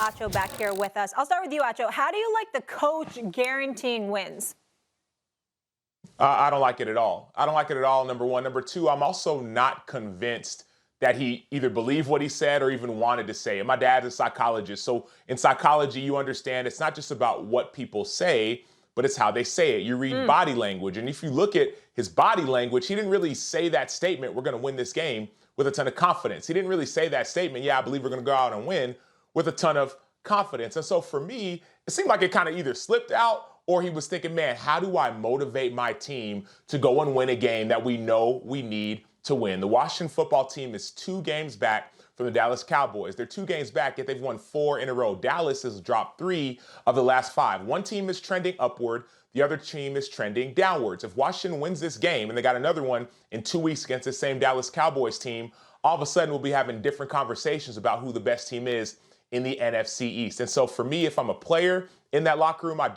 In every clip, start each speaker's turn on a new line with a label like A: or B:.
A: Acho back here with us. I'll start with you, Acho. How do you like the coach guaranteeing wins?
B: I don't like it at all. I don't like it at all, number one. Number two, I'm also not convinced that he either believed what he said or even wanted to say it. My dad's a psychologist. So in psychology, you understand it's not just about what people say, but it's how they say it. You read body language. And if you look at his body language, he didn't really say that statement, we're going to win this game, with a ton of confidence. He didn't really say that statement, yeah, I believe we're going to go out and win, with a ton of confidence. And so for me, it seemed like it kind of either slipped out or he was thinking, man, how do I motivate my team to go and win a game that we know we need to win? The Washington football team is 2 games back from the Dallas Cowboys. They're 2 games back, yet they've won 4 in a row. Dallas has dropped 3 of the last 5. One team is trending upward. The other team is trending downwards. If Washington wins this game, and they got another one in 2 weeks against the same Dallas Cowboys team, all of a sudden we'll be having different conversations about who the best team is in the NFC East. And so for me, if I'm a player in that locker room, it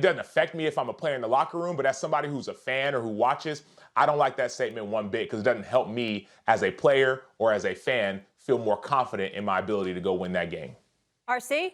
B: doesn't affect me if I'm a player in the locker room, but as somebody who's a fan or who watches, I don't like that statement one bit because it doesn't help me as a player or as a fan feel more confident in my ability to go win that game.
A: RC?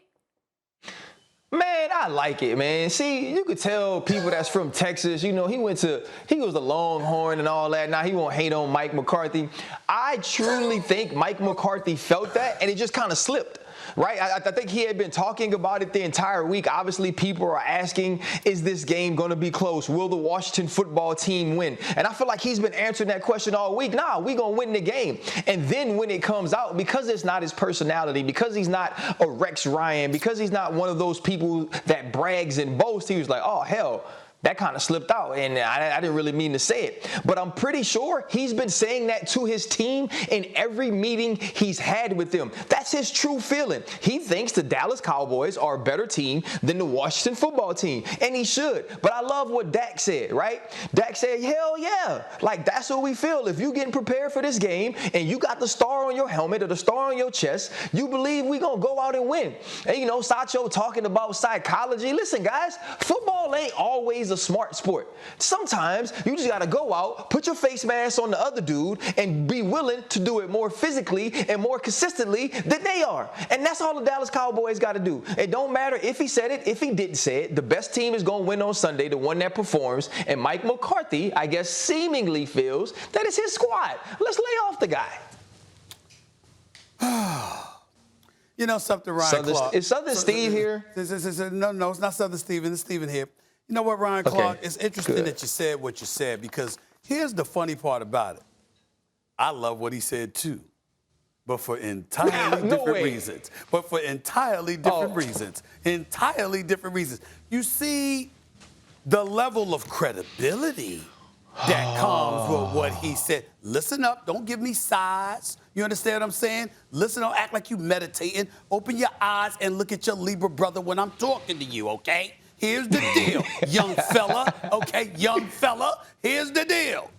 C: Man, I like it, man. See, you could tell people that's from Texas, he was a Longhorn and all that. Now he won't hate on Mike McCarthy. I truly think Mike McCarthy felt that, and it just kind of slipped. Right? I think he had been talking about it the entire week. Obviously, people are asking, is this game going to be close? Will the Washington football team win? And I feel like he's been answering that question all week. Nah, we going to win the game. And then when it comes out, because it's not his personality, because he's not a Rex Ryan, because he's not one of those people that brags and boasts, he was like, oh, hell. That kind of slipped out, and I didn't really mean to say it. But I'm pretty sure he's been saying that to his team in every meeting he's had with them. That's his true feeling. He thinks the Dallas Cowboys are a better team than the Washington football team, and he should. But I love what Dak said, right? Dak said, hell yeah. Like, that's what we feel. If you're getting prepared for this game and you got the star on your helmet or the star on your chest, you believe we're going to go out and win. And, Sacho talking about psychology. Listen, guys, football ain't always a smart sport. Sometimes you just got to go out, put your face mask on the other dude, and be willing to do it more physically and more consistently than they are. And that's all the Dallas Cowboys got to do. It don't matter if he said it, if he didn't say it. The best team is going to win on Sunday, the one that performs. And Mike McCarthy, I guess, seemingly feels that it's his squad. Let's lay off the guy.
D: Something, Ryan Clark.
C: Is Southern Steve here?
D: No, it's not Southern Steven. It's Steven here. You know what, Ryan Clark? It's interesting that you said what you said, because here's the funny part about it. I love what he said, too, but for entirely different reasons. Entirely different reasons. You see the level of credibility that comes with what he said. Listen up. Don't give me sides. You understand what I'm saying? Listen, don't act like you meditating. Open your eyes and look at your Libra brother when I'm talking to you, okay? Here's the deal, young fella, okay, young fella. Here's the deal.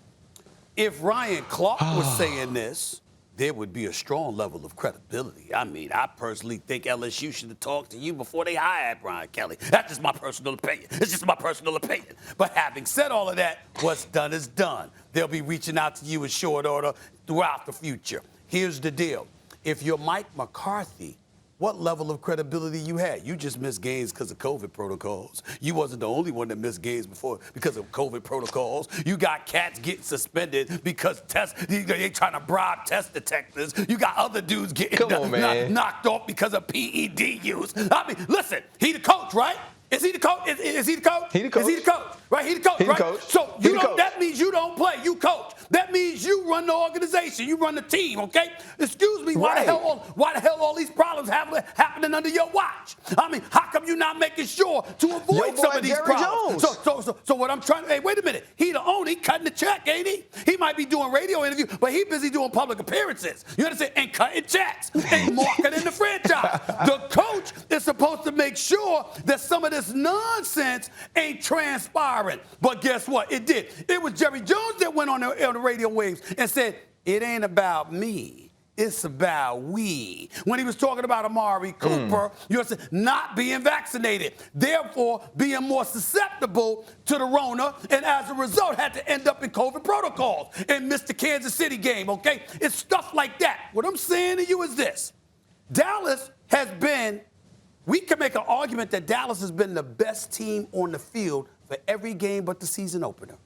D: If Ryan Clark was saying this, there would be a strong level of credibility. I personally think LSU should have talked to you before they hired Brian Kelly. That's just my personal opinion. It's just my personal opinion. But having said all of that, what's done is done. They'll be reaching out to you in short order throughout the future. Here's the deal. If you're Mike McCarthy, what level of credibility you had? You just missed games because of COVID protocols. You wasn't the only one that missed games before because of COVID protocols. You got cats getting suspended because they trying to bribe test detectors. You got other dudes getting knocked off because of PED use. Listen, he the coach, right? Is he the coach? Is he the coach?
C: He the coach.
D: Is he the coach? Right? He the coach, right?
C: Coach.
D: So that means you don't play. You coach. That means you run the organization. You run the team, okay? Excuse me, why the hell all these problems happening under your watch? How come you not making sure to avoid some of these problems? So what I'm trying to, hey, wait a minute. He the owner, he cutting the check, ain't he? He might be doing radio interviews, but he busy doing public appearances. You understand? And cutting checks and marketing the franchise. The coach is supposed to make sure that some of this nonsense ain't transpiring. But guess what? It did. It was Jerry Jones that went on the radio waves and said, it ain't about me. It's about we. When he was talking about Amari Cooper, not being vaccinated, therefore being more susceptible to the Rona, and as a result had to end up in COVID protocols and miss the Kansas City game, okay? It's stuff like that. What I'm saying to you is this. Dallas has been, we can make an argument that Dallas has been the best team on the field for every game but the season opener.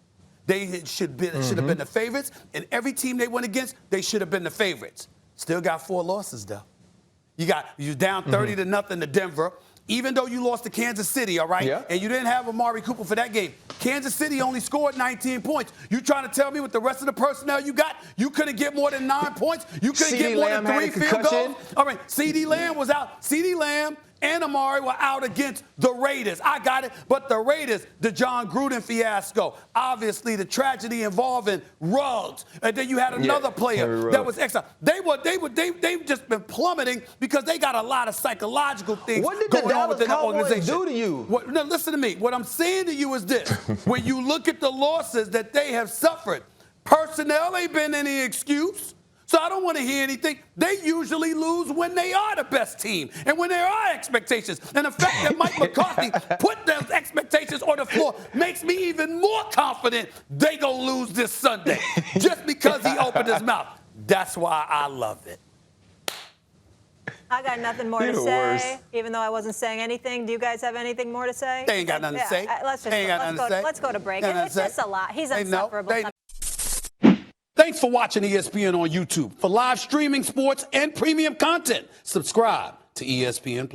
D: They should have been the favorites, and every team they went against, they should have been the favorites. Still got 4 losses, though. You're down 30 to nothing to Denver, even though you lost to Kansas City, all right?
C: Yeah.
D: And you didn't have Amari Cooper for that game. Kansas City only scored 19 points. You trying to tell me with the rest of the personnel you got, you couldn't get more than 9 points? You couldn't get more than 3 field goals? All right, CeeDee Lamb was out. CeeDee Lamb and Amari were out against the Raiders. I got it. But the Raiders, the John Gruden fiasco, obviously the tragedy involving Ruggs. And then you had another player that was extra. They've just been plummeting because they got a lot of psychological things
C: What did the
D: going on
C: Dallas
D: within the
C: Cowboys
D: organization.
C: do to you?
D: No, listen to me. What I'm saying to you is this. When you look at the losses that they have suffered, personnel ain't been any excuse. So I don't want to hear anything. They usually lose when they are the best team and when there are expectations. And the fact that Mike McCarthy put those expectations on the floor makes me even more confident they gonna lose this Sunday just because he opened his mouth. That's why I love it.
A: I got nothing more to say, even though I wasn't saying anything. Do you guys have anything more to say?
D: They ain't got nothing to say.
A: Let's go to break. It's just a lot. He's insufferable.
D: Thanks for watching ESPN on YouTube. For live streaming, sports, and premium content, subscribe to ESPN+.